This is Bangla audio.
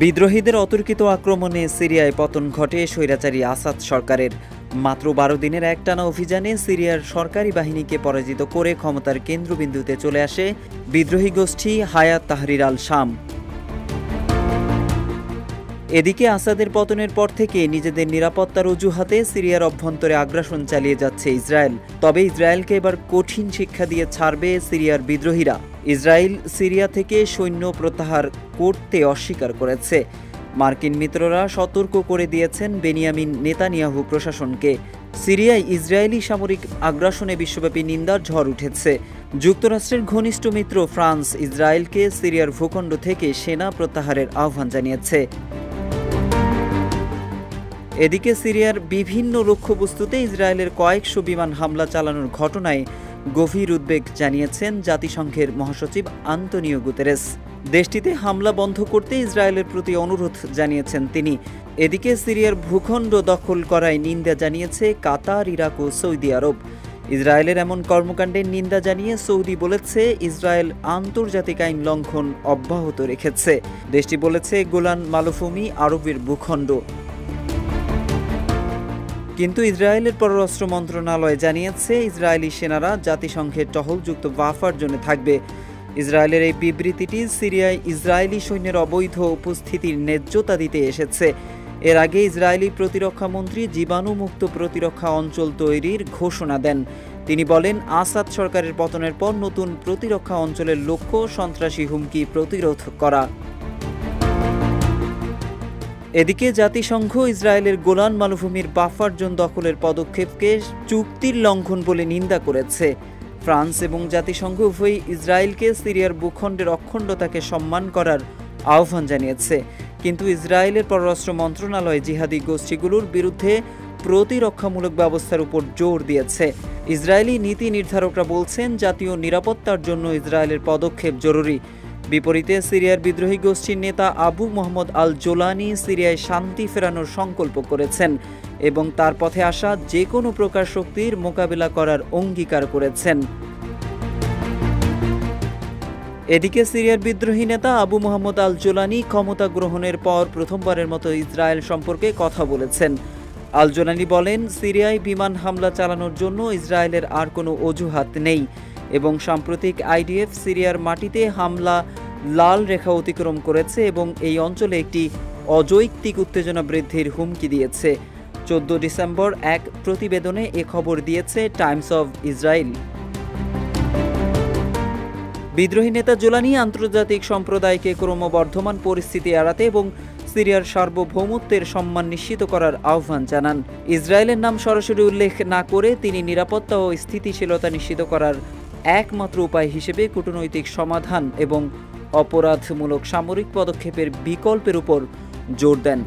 বিদ্রোহীদের অতর্কিত আক্রমণে সিরিয়ায় পতন ঘটে স্বৈরাচারী আসাদ সরকারের। মাত্র ১২ দিনের একটানা অভিযানে সিরিয়ার সরকারি বাহিনীকে পরাজিত করে ক্ষমতার কেন্দ্রবিন্দুতে চলে আসে বিদ্রোহী গোষ্ঠী হায়াত তাহরির আল শাম। এদিকে আসাদের পতনের পর থেকে নিজেদের নিরাপত্তার অজুহাতে সিরিয়ার অভ্যন্তরে আগ্রাসন চালিয়ে যাচ্ছে ইসরায়েল। তবে ইসরায়েলকে এবার কঠিন শিক্ষা দিয়ে ছাড়বে সিরিয়ার বিদ্রোহীরা। ইসরায়েল সিরিয়া থেকে সৈন্য প্রত্যাহার করতে অস্বীকার করেছে। মার্কিন মিত্ররা সতর্ক করে দিয়েছেন বেনিয়ামিন নেতানিয়াহু প্রশাসনকে। সিরিয়ায় ইসরায়েলি সামরিক আগ্রাসনে বিশ্বব্যাপী নিন্দার ঝড় উঠেছে। যুক্তরাষ্ট্রের ঘনিষ্ঠ মিত্র ফ্রান্স ইসরায়েলকে সিরিয়ার ভূখণ্ড থেকে সেনা প্রত্যাহারের আহ্বান জানিয়েছে। এদিকে সিরিয়ার বিভিন্ন লক্ষ্যবস্তুতে ইসরায়েলের কয়েকশো বিমান হামলা চালানোর ঘটনায় গভীর উদ্বেগ জানিয়েছেন জাতিসংঘের মহাসচিব আন্তোনিও গুতেরেস। দেশটিতে হামলা বন্ধ করতে ইসরায়েলের প্রতি অনুরোধ জানিয়েছেন তিনি। এদিকে সিরিয়ার ভূখণ্ড দখল করায় নিন্দা জানিয়েছে কাতার, ইরাক ও সৌদি আরব। ইসরায়েলের এমন কর্মকাণ্ডের নিন্দা জানিয়ে সৌদি বলেছে ইসরায়েল আন্তর্জাতিক আইন লঙ্ঘন অব্যাহত রেখেছে। দেশটি বলেছে গোলান মালভূমি আরবের ভূখণ্ড। কিন্তু ইসরায়েলের পররাষ্ট্র মন্ত্রণালয় জানিয়েছে ইসরায়েলি সেনারা জাতিসংঘের টহলযুক্ত বাফার জোনে থাকবে। ইসরায়েলের এই বিবৃতিটি সিরিয়ায় ইসরায়েলি সৈন্যের অবৈধ উপস্থিতির ন্যায্যতা দিতে এসেছে। এর আগে ইসরায়েলি প্রতিরক্ষা মন্ত্রী জীবাণুমুক্ত প্রতিরক্ষা অঞ্চল তৈরির ঘোষণা দেন। তিনি বলেন, আসাদ সরকারের পতনের পর নতুন প্রতিরক্ষা অঞ্চলের লক্ষ্য সন্ত্রাসী হুমকি প্রতিরোধ করা। এদিকে জাতিসংঘ ইসরায়েলের গোলান মালভূমির বাফার জোন দখলের পদক্ষেপকে চুক্তির লঙ্ঘন বলে নিন্দা করেছে। ফ্রান্স এবং জাতিসংঘ উভয়ই ইসরায়েলকে সিরিয়ার ভূখণ্ডের অখণ্ডতাকে সম্মান করার আহ্বান জানিয়েছে। কিন্তু ইসরায়েলের পররাষ্ট্র মন্ত্রণালয় জিহাদি গোষ্ঠীগুলোর বিরুদ্ধে প্রতিরক্ষামূলক ব্যবস্থার উপর জোর দিয়েছে। ইসরায়েলি নীতি নির্ধারকরা বলছেন জাতীয় নিরাপত্তার জন্য ইসরায়েলের পদক্ষেপ জরুরি। বিপরীতে সিরিয়ার বিদ্রোহী গোষ্ঠীর নেতা আবু মোহাম্মদ আল জোলানি সিরিয়ায় শান্তি ফেরানোর সংকল্প করেছেন এবং তার পথে আসা যে কোনো প্রকার শক্তির মোকাবিলা করার অঙ্গীকার করেছেন। এদিকে সিরিয়ার বিদ্রোহী নেতা আবু মোহাম্মদ আল জোলানি ক্ষমতা গ্রহণের পর প্রথমবারের মতো ইসরায়েল সম্পর্কে কথা বলেছেন। আল জোলানি বলেন, সিরিয়ায় বিমান হামলা চালানোর জন্য ইসরায়েলের আর কোনো অজুহাত নেই এবং সাম্প্রতিক আইডিএফ সিরিয়ার মাটিতে হামলা লাল রেখা অতিক্রম করেছে এবং এই অঞ্চলে একটি অযৌক্তিক উত্তেজনা বৃদ্ধির হুমকি দিয়েছে। 14 ডিসেম্বর এক প্রতিবেদনে এ খবর দিয়েছে টাইমস অব ইসরায়েল। বিদ্রোহী নেতা জোলানি আন্তর্জাতিক সম্প্রদায়কে ক্রমবর্ধমান পরিস্থিতি এড়াতে এবং সিরিয়ার সার্বভৌমত্বের সম্মান নিশ্চিত করার আহ্বান জানান। ইসরায়েলের নাম সরাসরি উল্লেখ না করে তিনি নিরাপত্তা ও স্থিতিশীলতা নিশ্চিত করার একমাত্র উপায় হিসেবে কূটনৈতিক সমাধান এবং অপরাধমূলক সামরিক পদক্ষেপের বিকল্পের উপর জোর দেন।